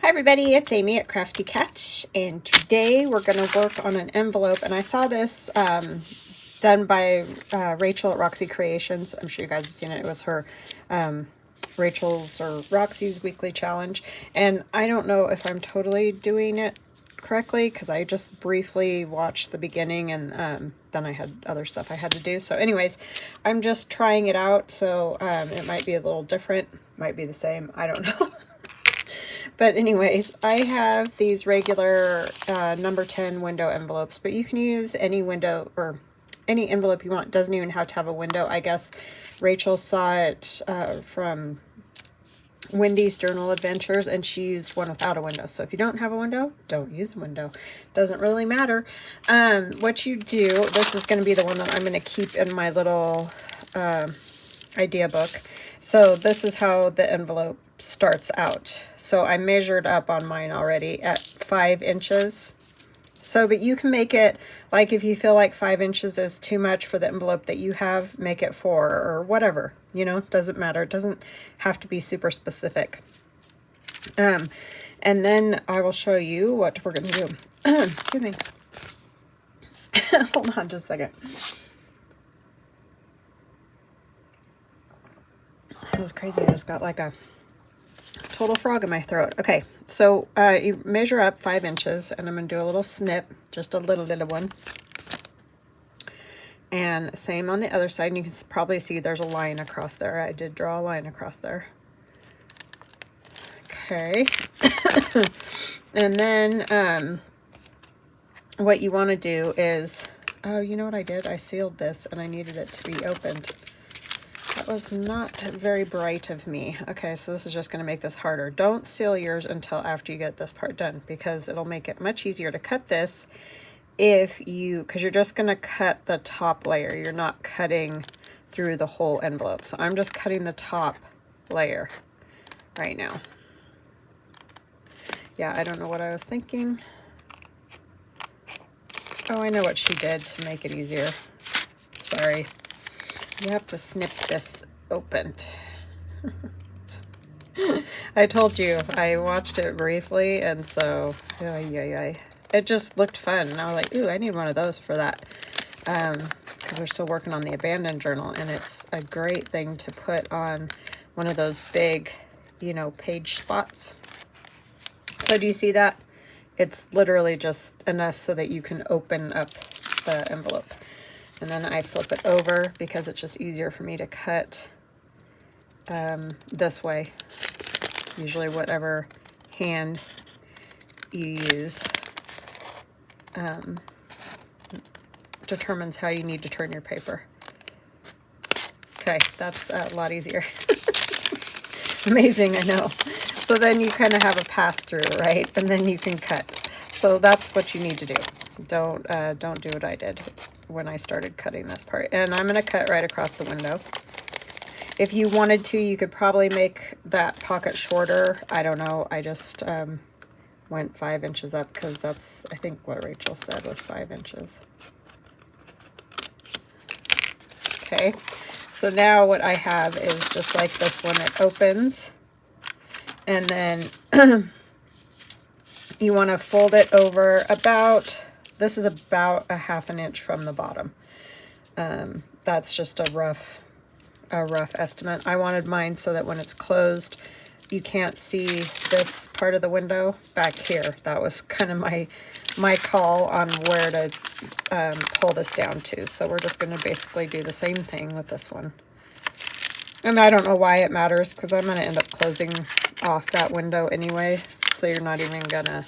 Hi everybody, it's Amy at Crafty Cat, and today we're going to work on an envelope, and I saw this done by Rachel at Roxy Creations. I'm sure you guys have seen it. It was her Rachel's or Roxy's weekly challenge, and I don't know if I'm totally doing it correctly because I just briefly watched the beginning and then I had other stuff I had to do. So anyways, I'm just trying it out, so it might be a little different, might be the same, I don't know. But anyways, I have these regular number 10 window envelopes, but you can use any window or any envelope you want. It doesn't even have to have a window. I guess Rachel saw it from Wendy's Journal Adventures, and she used one without a window. So if you don't have a window, don't use a window. Doesn't really matter. What you do, this is going to be the one that I'm going to keep in my little idea book. So this is how the envelope starts out. So I measured up on mine already at 5 inches. So, but you can make it like if you feel like 5 inches is too much for the envelope that you have, make it 4 or whatever, you know, doesn't matter. It doesn't have to be super specific. And then I will show you what we're going to do. Excuse me. Hold on just a second. That was crazy. I just got like a total frog in my throat. Okay, so you measure up 5 inches, and I'm going to do a little snip, just a little one. And same on the other side, and you can probably see there's a line across there. I did draw a line across there. Okay. And then what you want to do is, oh, you know what I did? I sealed this, and I needed it to be opened. That was not very bright of me. Okay, so this is just going to make this harder. Don't seal yours until after you get this part done, because it'll make it much easier to cut this if you, because you're just going to cut the top layer. You're not cutting through the whole envelope. So I'm just cutting the top layer right now. Yeah, I don't know what I was thinking. Oh, I know what she did to make it easier. Sorry. You have to snip this open. I told you, I watched it briefly, and so, it just looked fun. And I was like, ooh, I need one of those for that. Because we're still working on the abandoned journal, and it's a great thing to put on one of those big, you know, page spots. So do you see that? It's literally just enough so that you can open up the envelope. And then I flip it over because it's just easier for me to cut this way. Usually whatever hand you use determines how you need to turn your paper. Okay, that's a lot easier. Amazing, I know. So then you kind of have a pass-through, right? And then you can cut. So that's what you need to do. Don't do what I did when I started cutting this part. And I'm going to cut right across the window. If you wanted to, you could probably make that pocket shorter. I don't know. I just went 5 inches up because that's, I think, what Rachel said was 5 inches. Okay. So now what I have is just like this one. It opens. And then you want to fold it over about... This is about a ½ inch from the bottom. That's just a rough estimate. I wanted mine so that when it's closed, you can't see this part of the window back here. That was kind of my call on where to pull this down to. So we're just going to basically do the same thing with this one. And I don't know why it matters, because I'm going to end up closing off that window anyway. So you're not even going to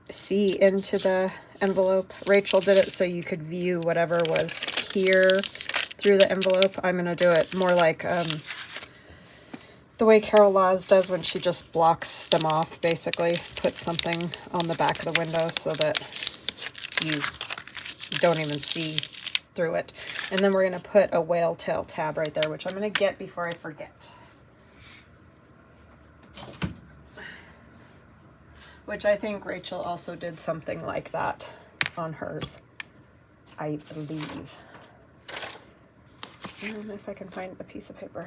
see into the envelope. Rachel did it so you could view whatever was here through the envelope. I'm going to do it more like the way Carol Laws does when she just blocks them off, basically. Puts something on the back of the window so that you don't even see through it. And then we're going to put a whale tail tab right there, which I'm going to get before I forget. Which I think Rachel also did something like that on hers, I believe. If I can find a piece of paper.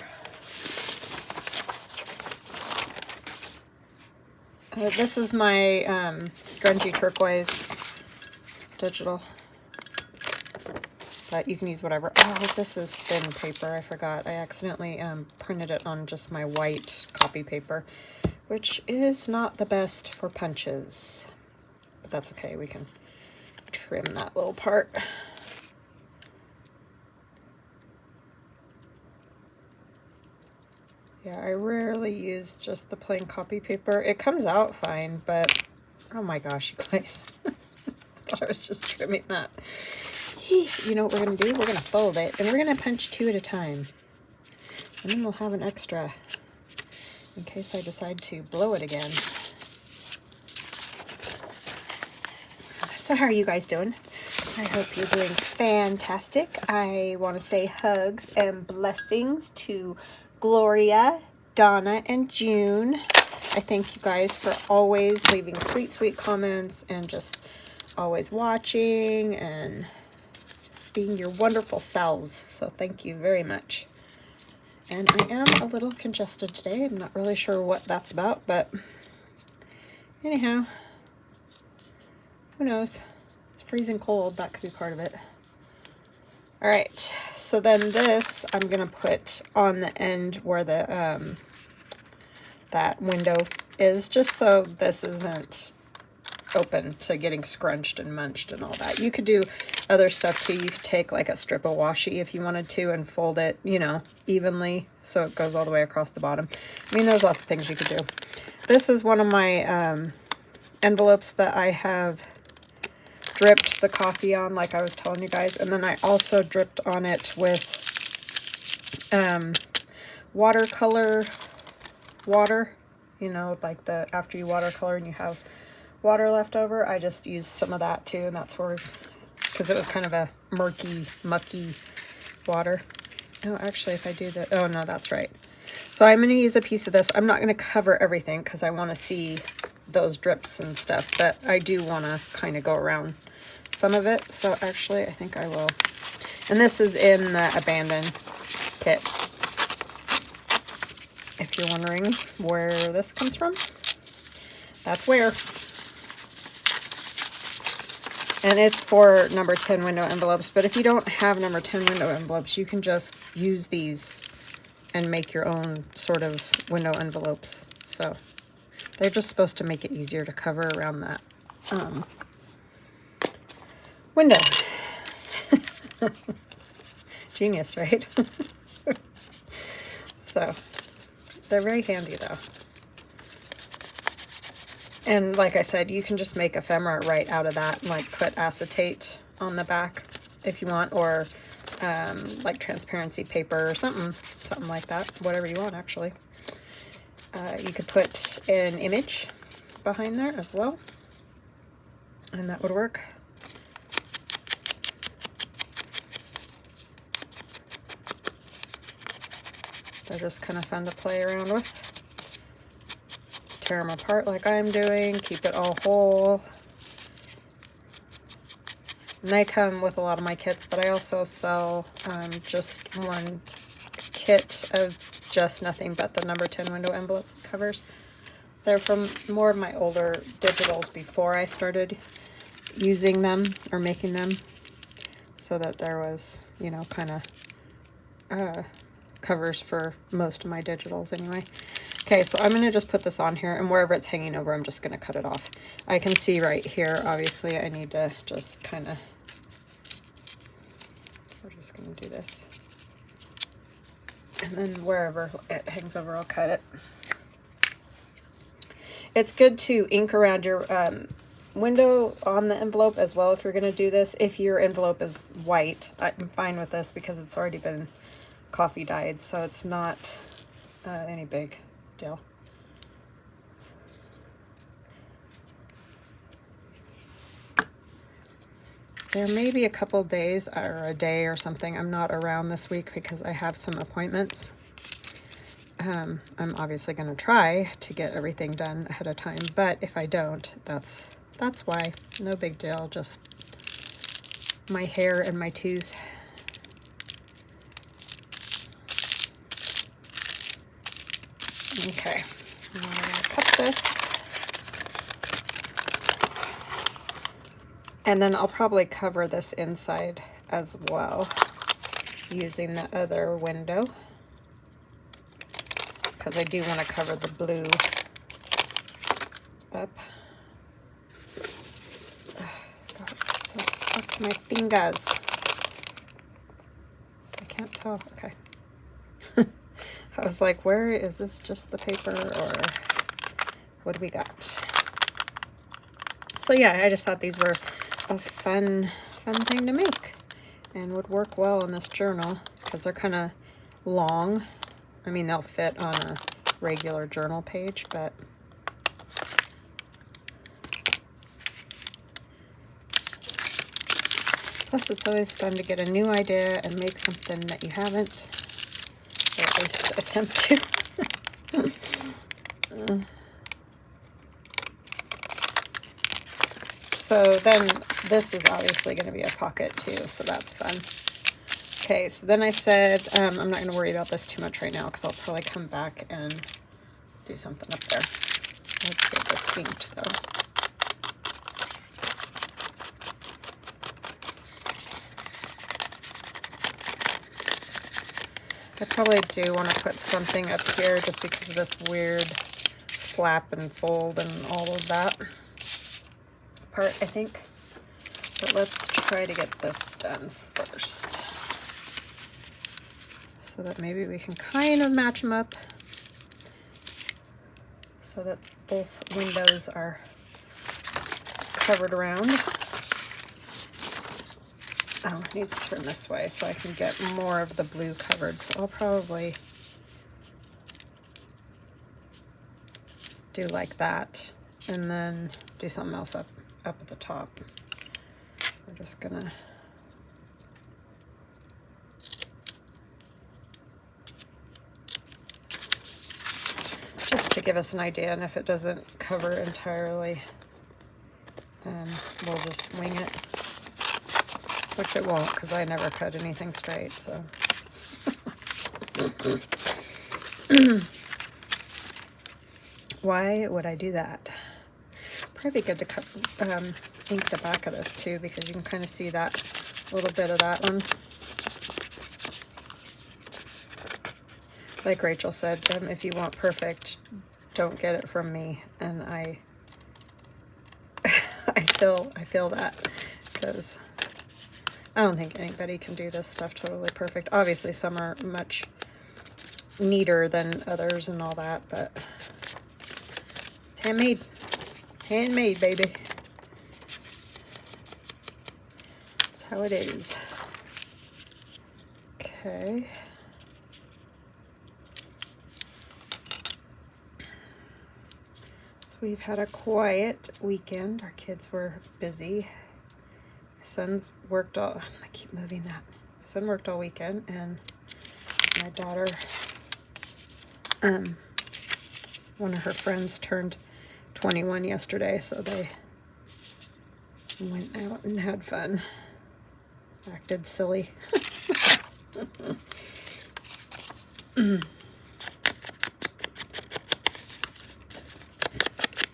This is my grungy turquoise digital, but you can use whatever. Oh, this is thin paper. I forgot. I accidentally printed it on just my white copy paper, which is not the best for punches, but that's okay. We can trim that little part. Yeah, I rarely use just the plain copy paper. It comes out fine, but oh my gosh, you guys. I thought I was just trimming that. You know what we're going to do? We're going to fold it, and we're going to punch 2 at a time. And then we'll have an extra in case I decide to blow it again. So how are you guys doing? I hope you're doing fantastic. I want to say hugs and blessings to Gloria, Donna, and June. I thank you guys for always leaving sweet, sweet comments and just always watching and being your wonderful selves. So thank you very much. And I am a little congested today. I'm not really sure what that's about, but anyhow, who knows? It's freezing cold. That could be part of it. All right, so then this I'm gonna put on the end where the that window is, just so this isn't open to getting scrunched and munched and all that. You could do other stuff too. You could take like a strip of washi if you wanted to and fold it, you know, evenly so it goes all the way across the bottom. I mean, there's lots of things you could do. This is one of my envelopes that I have dripped the coffee on, like I was telling you guys, and then I also dripped on it with watercolor water, you know, like the after you watercolor and you have water left over. I just used some of that too, and that's where, because it was kind of a murky, mucky water. Oh, actually, if I do that, oh no, that's right. So I'm going to use a piece of this. I'm not going to cover everything because I want to see those drips and stuff, but I do want to kind of go around some of it. So actually, I think I will. And this is in the abandoned kit, if you're wondering where this comes from. That's where. And it's for number 10 window envelopes, but if you don't have number 10 window envelopes, you can just use these and make your own sort of window envelopes. So they're just supposed to make it easier to cover around that window. Genius, right? So they're very handy though. And like I said, you can just make ephemera right out of that, and like put acetate on the back if you want, or like transparency paper or something like that, whatever you want actually. You could put an image behind there as well, and that would work. They're just kind of fun to play around with. Tear them apart like I'm doing, keep it all whole. And they come with a lot of my kits, but I also sell just one kit of just nothing but the number 10 window envelope covers. They're from more of my older digitals before I started using them or making them, so that there was, you know, kind of covers for most of my digitals anyway. Okay, so I'm going to just put this on here, and wherever it's hanging over, I'm just going to cut it off. I can see right here, obviously, I need to just kind of, we're just going to do this. And then wherever it hangs over, I'll cut it. It's good to ink around your window on the envelope as well if you're going to do this. If your envelope is white, I'm fine with this because it's already been coffee dyed, so it's not any big deal. There may be a couple days or a day or something I'm not around this week because I have some appointments. I'm obviously going to try to get everything done ahead of time, but if I don't, that's why. No big deal, just my hair and my tooth. Okay, I'm going to cut this. And then I'll probably cover this inside as well using the other window, because I do want to cover the blue up. God, it's so stuck to my fingers. I can't tell. Okay. I was like, where is this, just the paper, or what do we got? So yeah, I just thought these were a fun thing to make and would work well in this journal because they're kind of long. I mean, they'll fit on a regular journal page, but plus it's always fun to get a new idea and make something that you haven't, or at least attempt to. So then this is obviously going to be a pocket too, so that's fun. Okay, so then I said I'm not going to worry about this too much right now because I'll probably come back and do something up there. Let's get this inked though. I probably do want to put something up here just because of this weird flap and fold and all of that part, I think. But let's try to get this done first, so that maybe we can kind of match them up so that both windows are covered around. Oh, it needs to turn this way so I can get more of the blue covered. So I'll probably do like that and then do something else up at the top. We're just gonna to give us an idea, and if it doesn't cover entirely, we'll just wing it, which it won't because I never cut anything straight, so. Why would I do that? Probably good to cut, ink the back of this too, because you can kind of see that little bit of that one. Like Rachel said, if you want perfect, don't get it from me. And I feel that, because I don't think anybody can do this stuff totally perfect. Obviously, some are much neater than others and all that, but it's handmade. Handmade, baby. That's how it is. Okay. So we've had a quiet weekend. Our kids were busy. My son's worked all, I keep moving that. My son worked all weekend, and my daughter, one of her friends turned 21 yesterday, so they went out and had fun. Acted silly.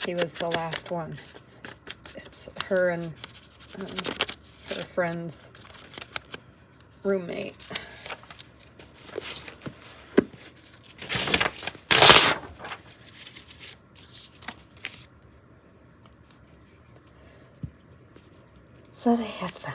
He was the last one. It's her and her friend's roommate. So they had fun.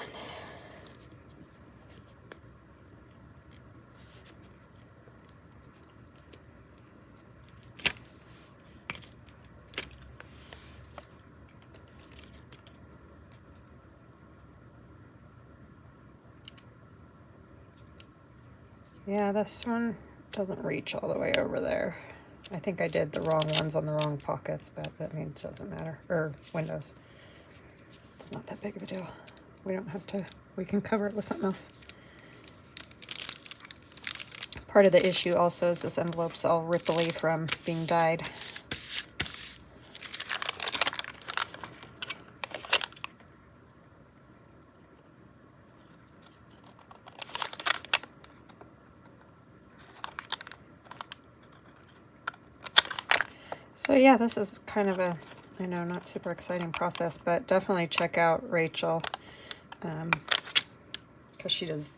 Yeah, this one doesn't reach all the way over there. I think I did the wrong ones on the wrong pockets, but that means it doesn't matter. Or windows. It's not that big of a deal. We don't have to, we can cover it with something else. Part of the issue also is this envelope's all ripply from being dyed. So yeah, this is kind of a I know, not super exciting process, but definitely check out Rachel, because she does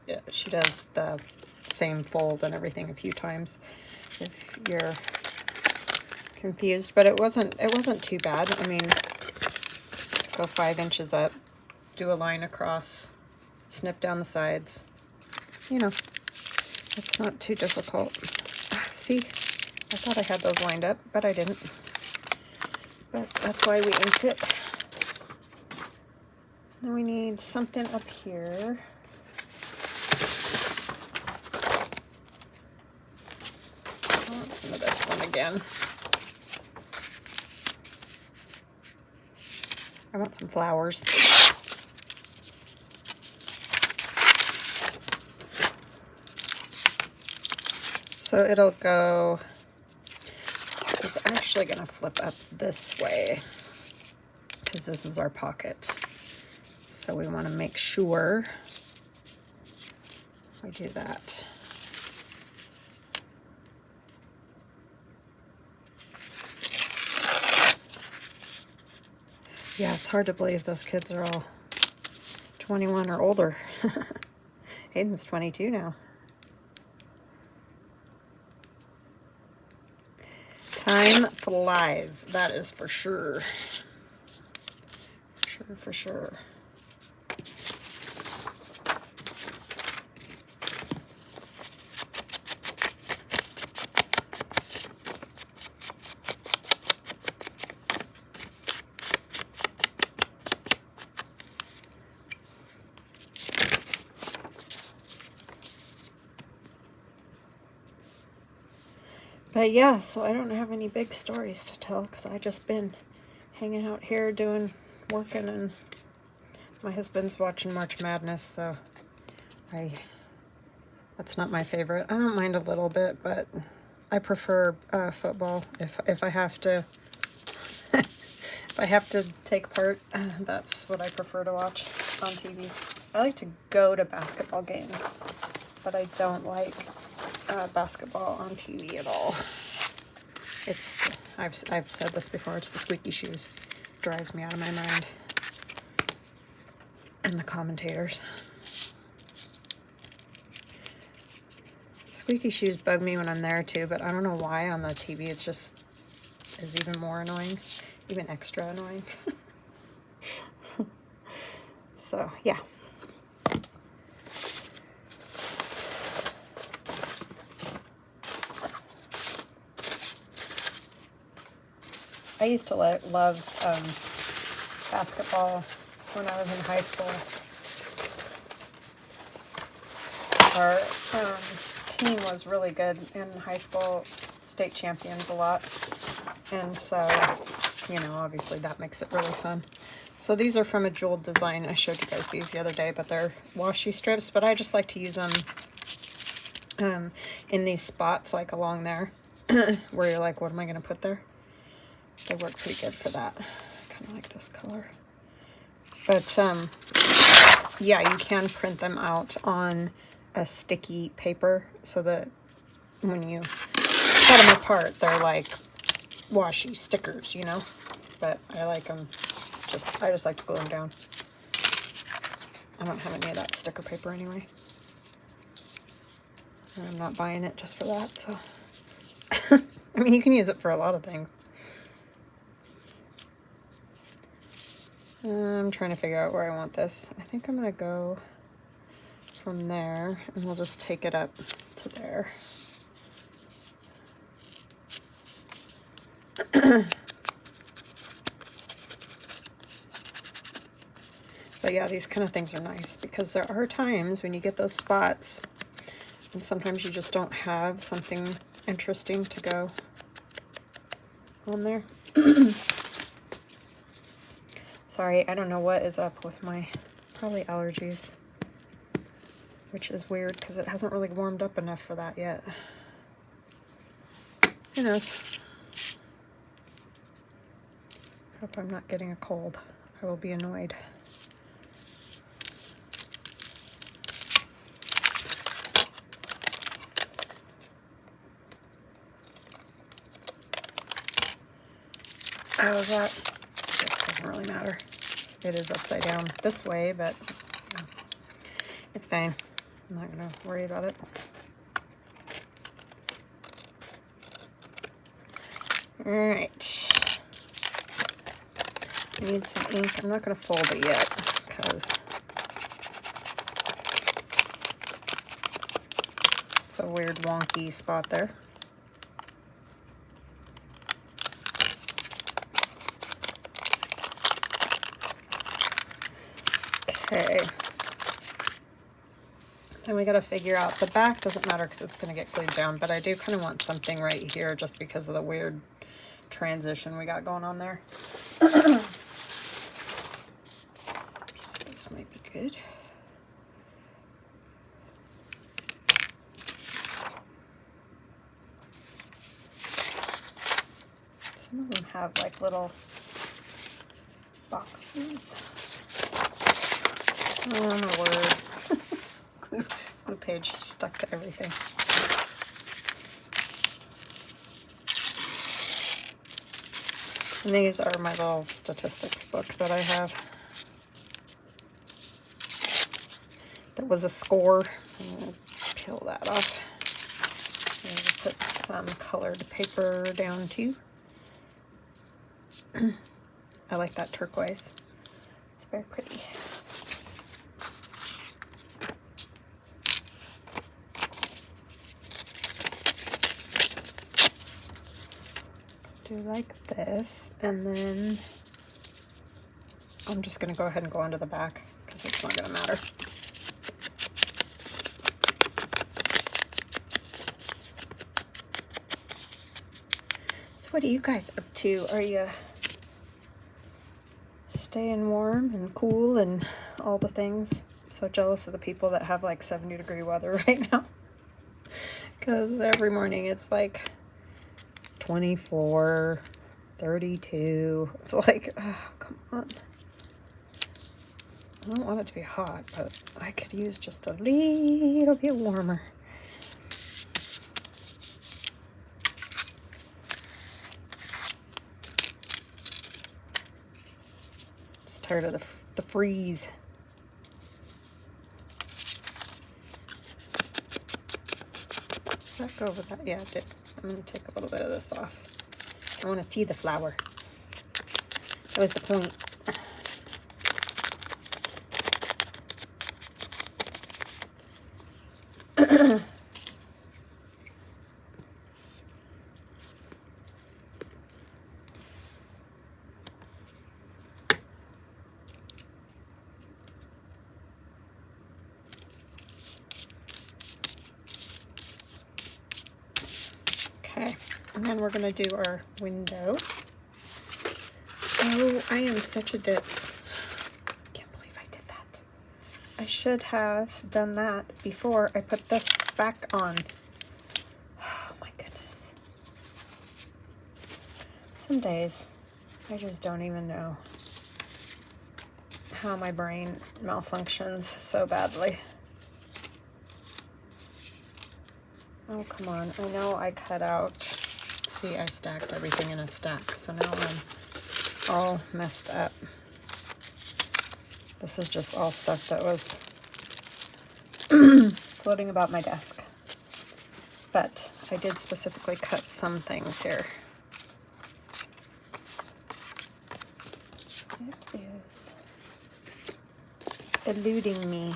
the same fold and everything a few times if you're confused. But it wasn't too bad. I mean, go 5 inches up, do a line across, snip down the sides. You know, it's not too difficult. See, I thought I had those lined up, but I didn't. But that's why we inked it. Then we need something up here. I want some of this one again. I want some flowers. So it'll go, so it's actually going to flip up this way because this is our pocket. So we want to make sure we do that. Yeah, it's hard to believe those kids are all 21 or older. Hayden's 22 now. Time flies, that is for sure. For sure. But yeah, so I don't have any big stories to tell because I just been hanging out here working, and my husband's watching March Madness, so that's not my favorite. I don't mind a little bit, but I prefer football if I have to if I have to take part. That's what I prefer to watch on TV. I like to go to basketball games, but I don't like basketball on TV at all. I've said this before, it's the squeaky shoes. Drives me out of my mind. And the commentators. Squeaky shoes bug me when I'm there too, but I don't know why on the TV it's just is even more annoying, even extra annoying. So yeah. I used to love basketball when I was in high school. Our team was really good in high school, state champions a lot. And so, you know, obviously that makes it really fun. So these are from a Jeweled Design. I showed you guys these the other day, but they're washi strips, but I just like to use them in these spots like along there where you're like, what am I going to put there? They work pretty good for that. I kind of like this color. But yeah, you can print them out on a sticky paper so that when you cut them apart, they're like washi stickers, you know? But I like them, I just like to glue them down. I don't have any of that sticker paper anyway. And I'm not buying it just for that, so. I mean, you can use it for a lot of things. I'm trying to figure out where I want this. I think I'm going to go from there, and we'll just take it up to there. But yeah, these kind of things are nice because there are times when you get those spots and sometimes you just don't have something interesting to go on there. Sorry, I don't know what is up with my probably allergies, which is weird because it hasn't really warmed up enough for that yet. Who knows? Hope I'm not getting a cold. I will be annoyed. How was that? This doesn't really matter. It is upside down this way, but yeah, it's fine. I'm not going to worry about it. All right. I need some ink. I'm not going to fold it yet because it's a weird wonky spot there. Okay. Then we got to figure out the back. Doesn't matter because it's going to get glued down, but I do kind of want something right here just because of the weird transition we got going on there. This might be good. Some of them have like little boxes. Oh my word. Glue page stuck to everything. And these are my little statistics book that I have. That was a score. I'm going to peel that off. I'm going to put some colored paper down too. I like that turquoise. It's very pretty. Do like this, and then I'm just going to go ahead and go onto the back because it's not going to matter. So what are you guys up to? Are you staying warm and cool and all the things? I'm so jealous of the people that have like 70-degree weather right now because every morning it's like 24, 32. It's like, oh, come on. I don't want it to be hot, but I could use just a little bit warmer. Just tired of the freeze. Does that go with that? Yeah, it did. I'm going to take a little bit of this off. I want to see the flower. That was the point. Okay, and then we're going to do our window. Oh, I am such a ditz. Can't believe I did that. I should have done that before I put this back on. Oh my goodness. Some days I just don't even know how my brain malfunctions so badly. Oh, come on. I know I cut out. See, I stacked everything in a stack, so now I'm all messed up. This is just all stuff that was floating about my desk. But I did specifically cut some things here. It is eluding me.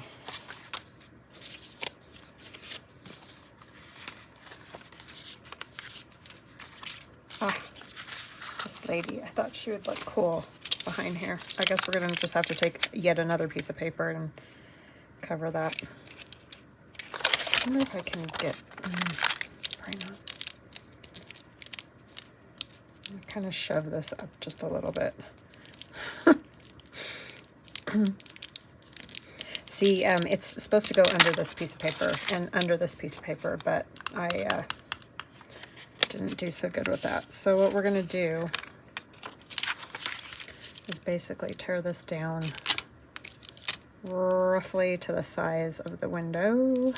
This lady, I thought she would look cool behind here. I guess we're gonna just have to take yet another piece of paper and cover that. I wonder if I can get, probably not. Kind of shove this up just a little bit. See, it's supposed to go under this piece of paper and under this piece of paper, but I didn't do so good with that. So what we're going to do is basically tear this down roughly to the size of the window, a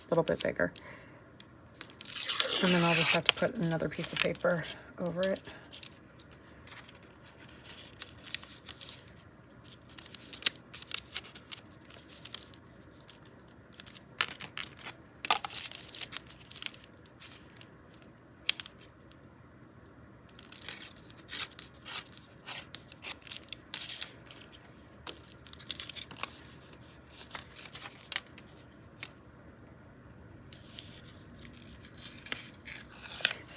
little bit bigger. And then I'll just have to put another piece of paper over it.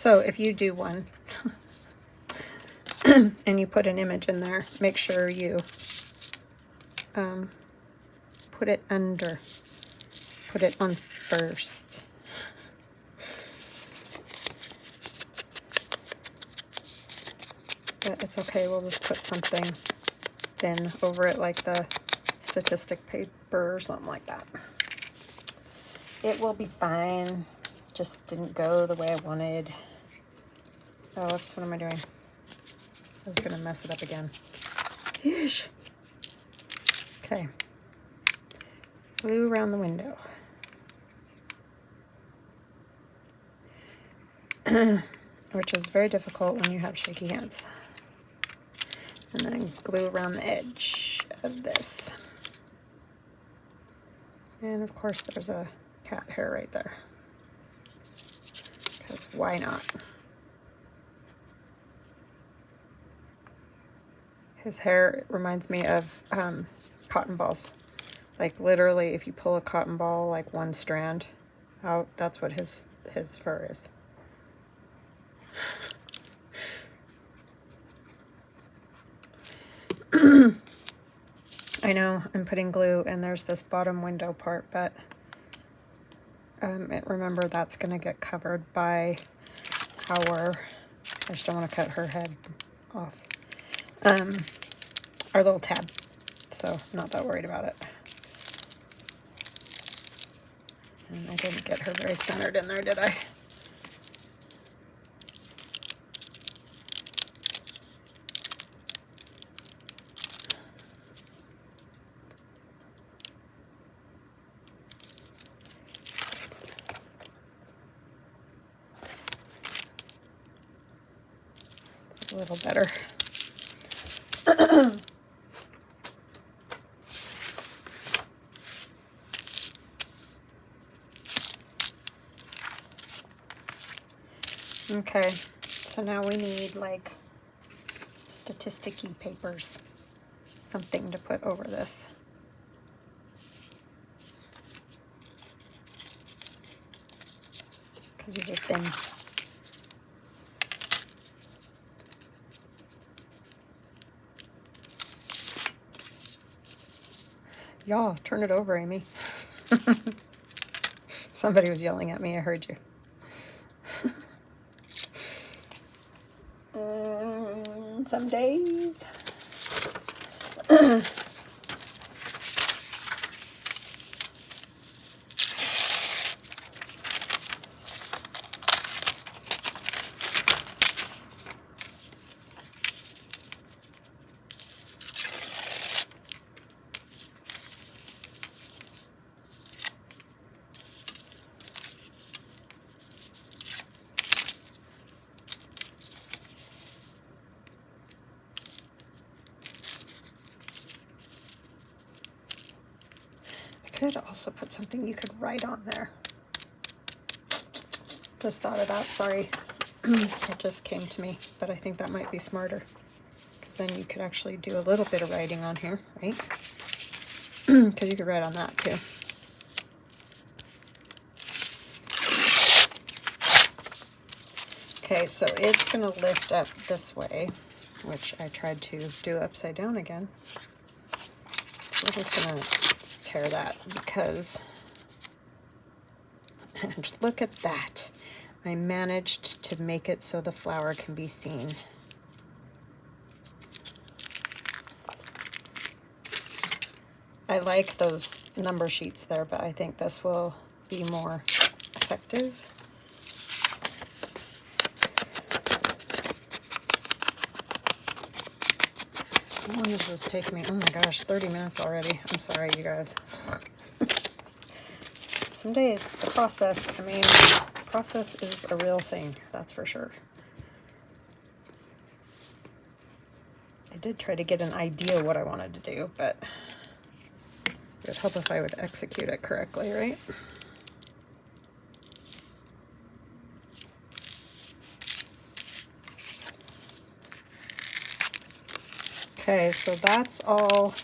So if you do one and you put an image in there, make sure you put it under, put it on first. But it's okay, we'll just put something thin over it like the statistic paper or something like that. It will be fine. Just didn't go the way I wanted. Oh, whoops, what am I doing? I was gonna mess it up again. Yeesh. Okay. Glue around the window. Which is very difficult when you have shaky hands. And then glue around the edge of this. And of course there's a cat hair right there. Because why not? His hair reminds me of cotton balls. Like literally if you pull a cotton ball like one strand out, that's what his fur is. I know I'm putting glue and there's this bottom window part, but remember that's going to get covered by our, I just don't want to cut her head off, our little tab, so I'm not that worried about it. And I didn't get her very centered in there, did I? A little better. Okay, so now we need like statisticky papers, something to put over this. Because these are thin. Y'all, turn it over, Amy. Somebody was yelling at me, I heard you. Some days. Could also put something you could write on there. Just thought of that, sorry. It just came to me, but I think that might be smarter. Because then you could actually do a little bit of writing on here, right? Because you could write on that too. Okay, so it's going to lift up this way, which I tried to do upside down again. So we're just going to tear that because, and look at that, I managed to make it so the flower can be seen. I like those number sheets there, but I think this will be more effective. How long does this take me? Oh my gosh, 30 minutes already. I'm sorry, you guys. Some days, the process, I mean, process is a real thing, that's for sure. I did try to get an idea what I wanted to do, but it would help if I would execute it correctly, right? Okay, so that's all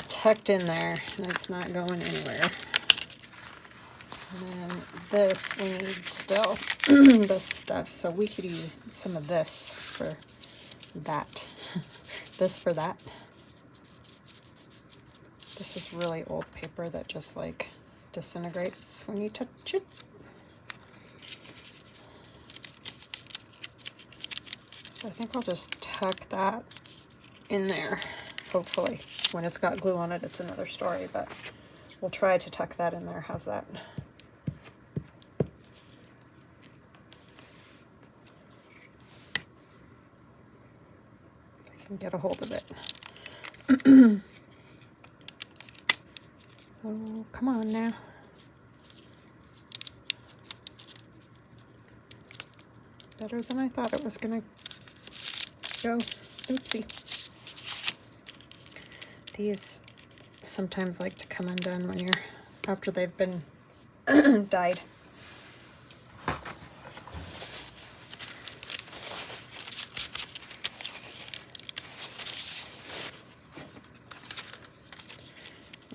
tucked in there, and it's not going anywhere. And then this, we need still this stuff, so we could use some of this for that. This for that. This is really old paper that just like disintegrates when you touch it. So I think I'll just tuck that in there, hopefully. When it's got glue on it, it's another story, but we'll try to tuck that in there. How's that? If I can get a hold of it. Oh, come on now. Better than I thought it was gonna go. Oopsie. These sometimes like to come undone when you're, after they've been dyed.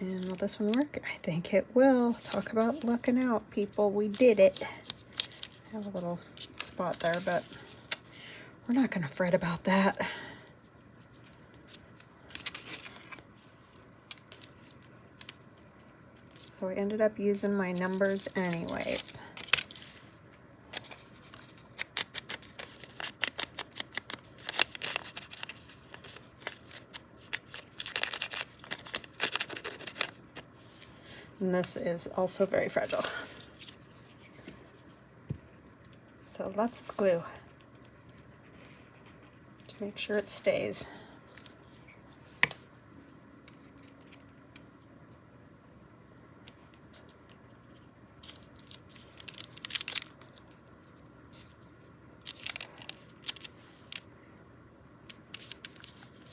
And will this one work? I think it will. Talk about lucking out, people. We did it. I have a little spot there, but we're not going to fret about that. So I ended up using my numbers anyways. And this is also very fragile. So lots of glue to make sure it stays.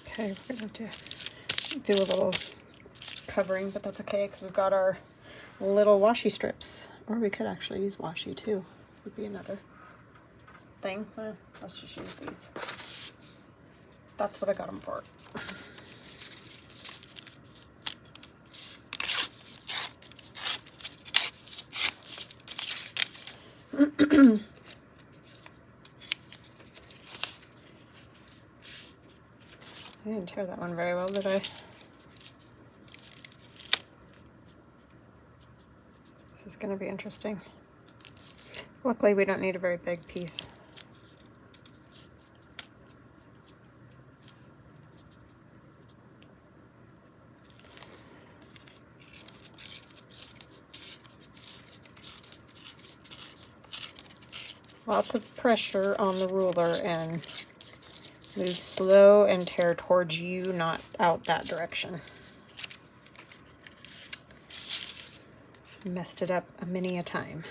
Okay, we're going to do a little covering, but that's okay because we've got our little washi strips. Or we could actually use washi too, would be another thing. Let's just use these. That's what I got them for. I didn't tear that one very well, did I? This is going to be interesting. Luckily, we don't need a very big piece. Lots of pressure on the ruler and move slow and tear towards you, not out that direction. Messed it up a many a time.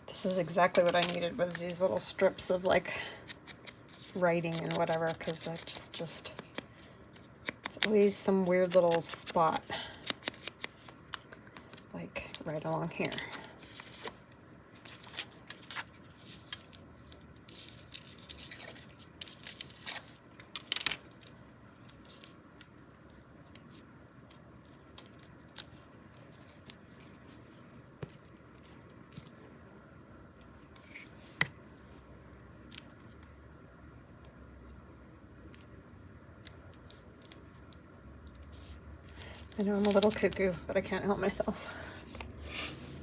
This is exactly what I needed, was these little strips of like writing and whatever, because that's just it's always some weird little spot like right along here. I know I'm a little cuckoo, but I can't help myself.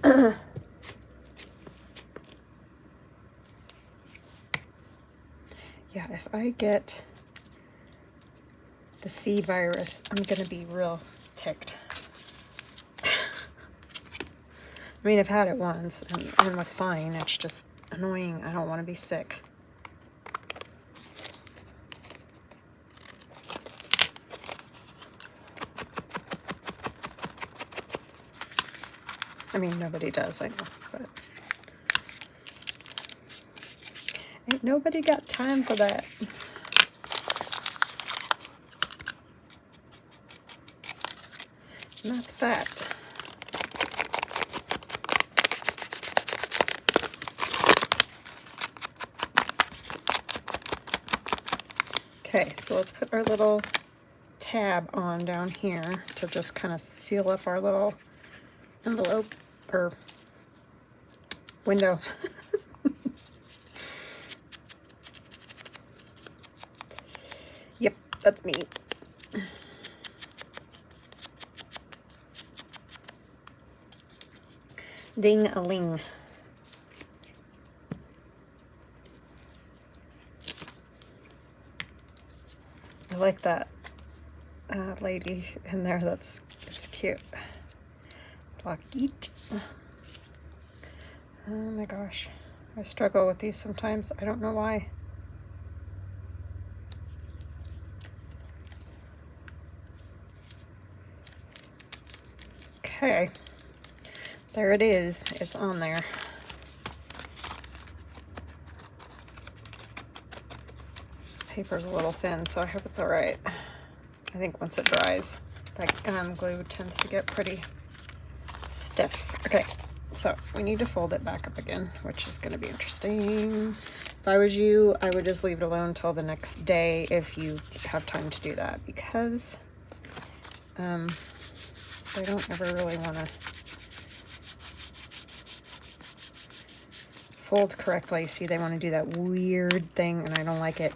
Yeah, if I get the C virus, I'm going to be real ticked. I mean, I've had it once and was fine. It's just annoying. I don't want to be sick. I mean, nobody does, I know, but ain't nobody got time for that. And that's fact. Okay, so let's put our little tab on down here to just kind of seal up our little envelope or window. Yep, that's me. Ding-a-ling. I like that lady in there. It's cute. Lockit. Oh my gosh. I struggle with these sometimes. I don't know why. Okay. There it is. It's on there. This paper's a little thin, so I hope it's all right. I think once it dries, that glue tends to get pretty stiff. Okay, so we need to fold it back up again, which is going to be interesting. If I was you, I would just leave it alone until the next day if you have time to do that, because I don't ever really want to fold correctly. See, they want to do that weird thing, and I don't like it.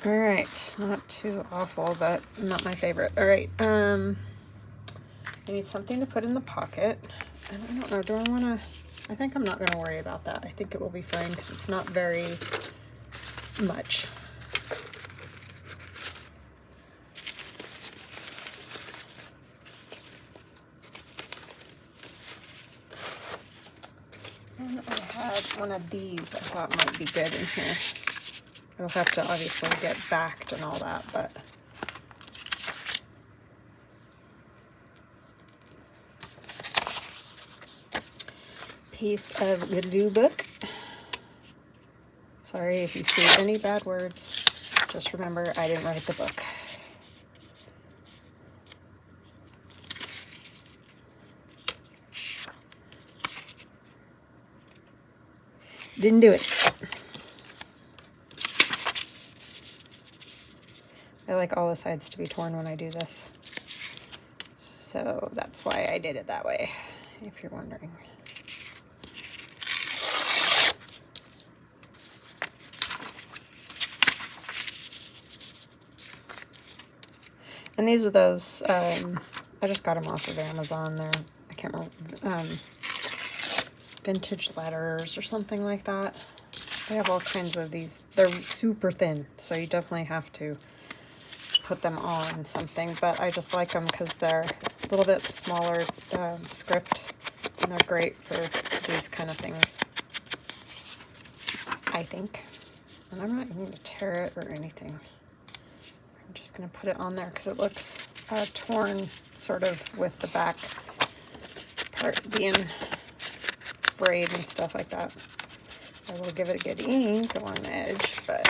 All right, not too awful, but not my favorite. All right, I need something to put in the pocket. And I don't know, do I want to, I think I'm not going to worry about that. I think it will be fine because it's not very much. And I had one of these I thought might be good in here. It'll have to obviously get backed and all that, but piece of glue book. Sorry if you see any bad words. Just remember, I didn't write the book. Didn't do it. I like all the sides to be torn when I do this. So that's why I did it that way, if you're wondering. And these are those, I just got them off of Amazon. They're, I can't remember, vintage letters or something like that. They have all kinds of these. They're super thin, so you definitely have to put them on something, but I just like them because they're a little bit smaller script, and they're great for these kind of things, I think. And I'm not going to tear it or anything. I'm just going to put it on there because it looks torn sort of with the back part being frayed and stuff like that. I will give it a good ink along the edge, but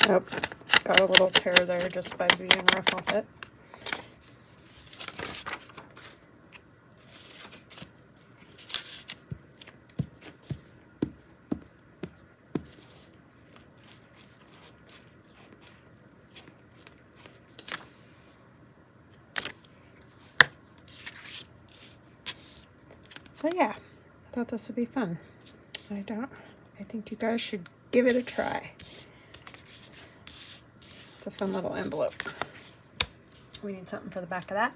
nope, got a little tear there just by being rough off it. So yeah, I thought this would be fun. I think you guys should give it a try. It's a fun little envelope. We need something for the back of that.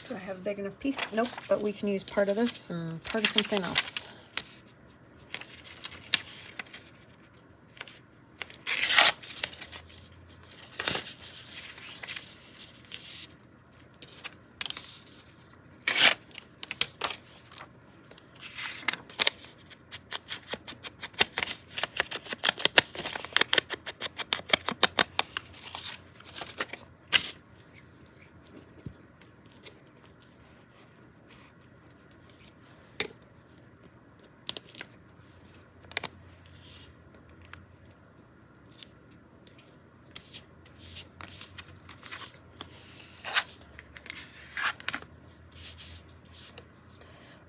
Do I have a big enough piece? Nope, but we can use part of this and part of something else.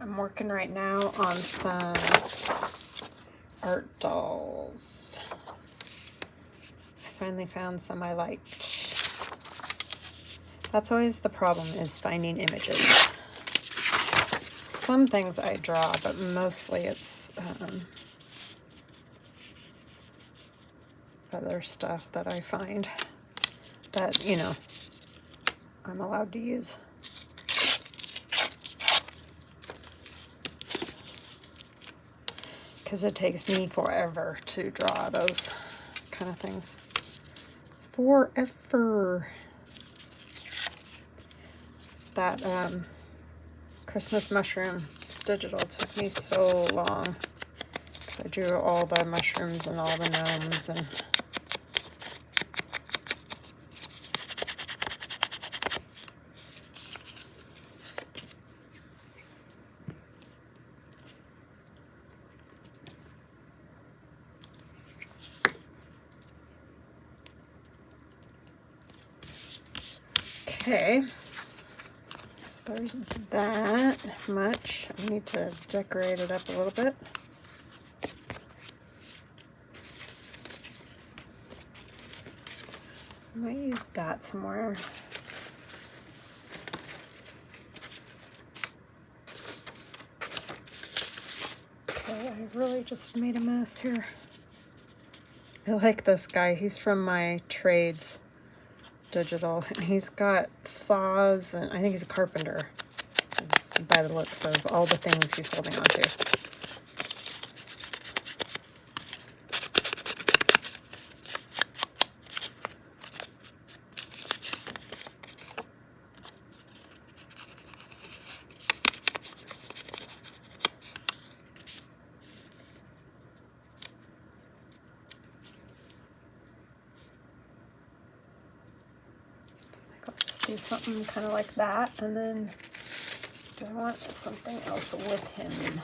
I'm working right now on some art dolls. I finally found some I liked. That's always the problem, is finding images. Some things I draw, but mostly it's other stuff that I find that, you know, I'm allowed to use. Because it takes me forever to draw those kind of things. Forever. That Christmas mushroom digital took me so long. Because I drew all the mushrooms and all the gnomes and okay, so there's that much. I need to decorate it up a little bit. I might use that somewhere. Okay, I really just made a mess here. I like this guy. He's from my trades digital, and he's got saws, and I think he's a carpenter by the looks of all the things he's holding on to. I'll just do something kind of like that, and then do I want something else with him?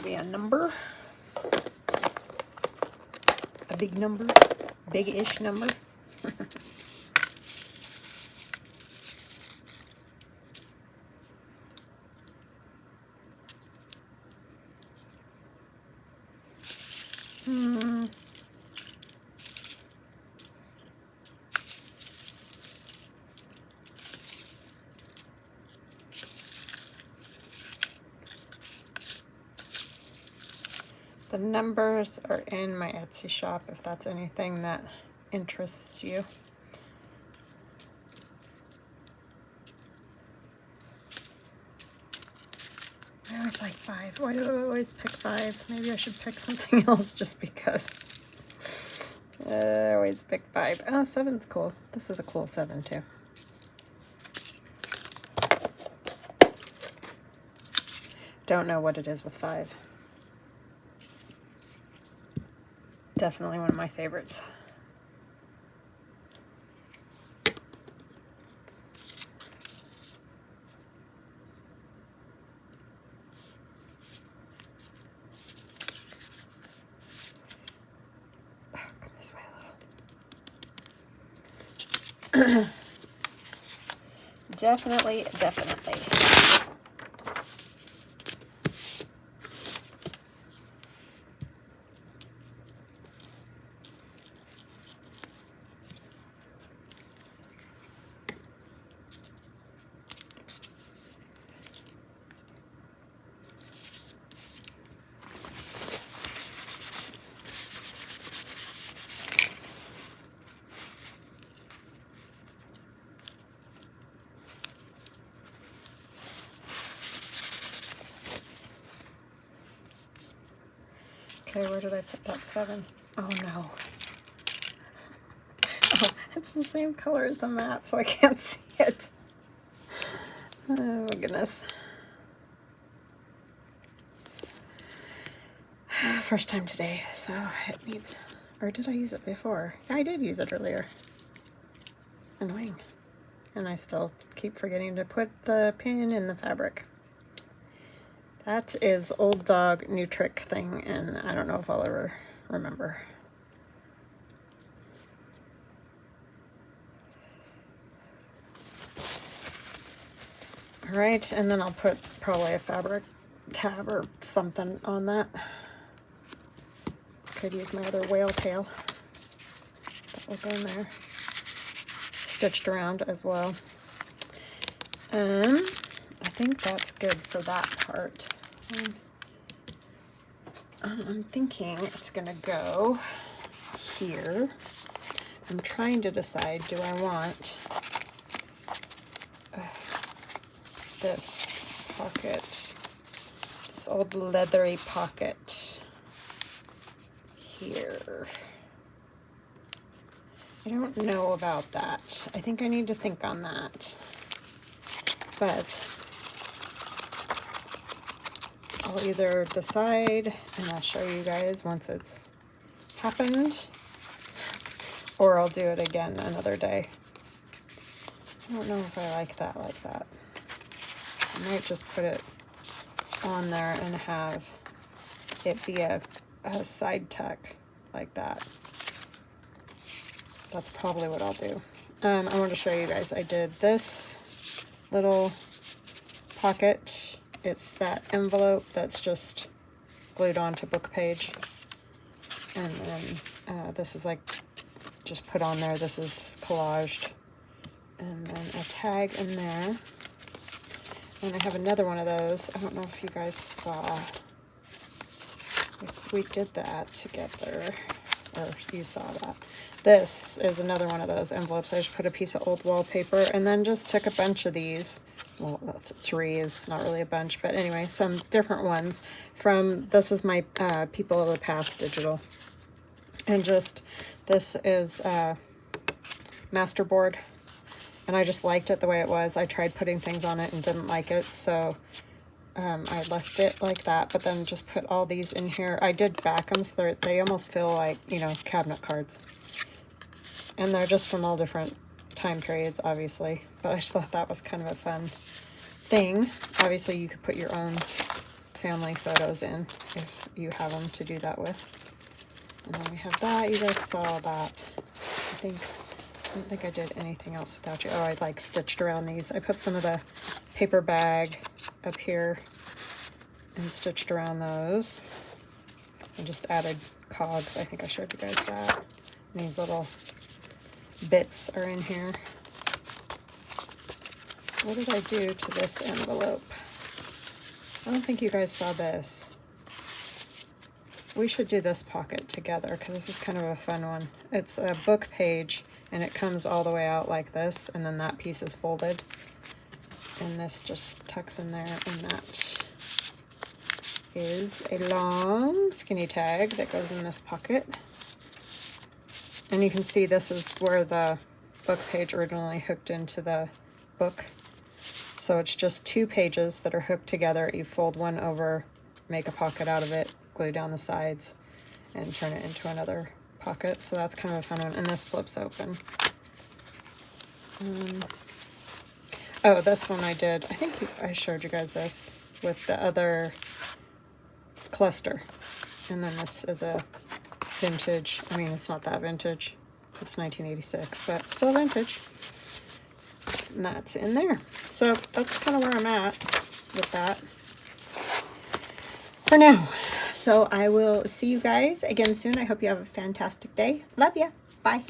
Maybe a number, a big number, big-ish number. The numbers are in my Etsy shop if that's anything that interests you. I always like 5. Why do I always pick 5? Maybe I should pick something else just because. I always pick 5. Oh, 7's cool. This is a cool 7 too. Don't know what it is with 5. Definitely one of my favorites. Come this way a little. Definitely, definitely. Okay, where did I put that 7? Oh no. Oh, it's the same color as the mat, so I can't see it. Oh my goodness. first time today, so it needs, or did I use it before? Yeah, I did use it earlier. Annoying. And I still keep forgetting to put the pin in the fabric. That is old dog, new trick thing, and I don't know if I'll ever remember. All right, and then I'll put probably a fabric tab or something on that. Could use my other whale tail. That will go in there. Stitched around as well. I think that's good for that part. I'm thinking it's gonna go here. I'm trying to decide, do I want this pocket, this old leathery pocket here? I don't know about that. I think I need to think on that. But I'll either decide, and I'll show you guys once it's happened, or I'll do it again another day. I don't know if I like that like that. I might just put it on there and have it be a side tuck like that. That's probably what I'll do. I want to show you guys, I did this little pocket. It's that envelope that's just glued onto book page. And then this is like just put on there. This is collaged. And then a tag in there. And I have another one of those. I don't know if you guys saw. We did that together. Or you saw that. This is another one of those envelopes. I just put a piece of old wallpaper and then just took a bunch of these. Well, that's 3 is not really a bunch, but anyway, some different ones from, this is my People of the Past digital. And just, this is masterboard. And I just liked it the way it was. I tried putting things on it and didn't like it, so I left it like that, but then just put all these in here. I did back them so they almost feel like, you know, cabinet cards. And they're just from all different time periods, obviously. But I just thought that was kind of a fun thing. Obviously, you could put your own family photos in if you have them to do that with. And then we have that. You guys saw that. I don't think I did anything else without you. Oh, I like stitched around these. I put some of the paper bag up here and stitched around those. And just added cogs. I think I showed you guys that. And these little bits are in here. What did I do to this envelope? I don't think you guys saw this. We should do this pocket together because this is kind of a fun one. It's a book page and it comes all the way out like this, and then that piece is folded. And this just tucks in there, and that is a long skinny tag that goes in this pocket. And you can see this is where the book page originally hooked into the book. So it's just 2 pages that are hooked together. You fold one over, make a pocket out of it, glue down the sides, and turn it into another pocket. So that's kind of a fun one. And this flips open. Oh, this one I did. I think I showed you guys this with the other cluster. And then this is a vintage. I mean, it's not that vintage. It's 1986, but still vintage. And that's in there. So that's kind of where I'm at with that for now. So I will see you guys again soon. I hope you have a fantastic day. Love ya. Bye.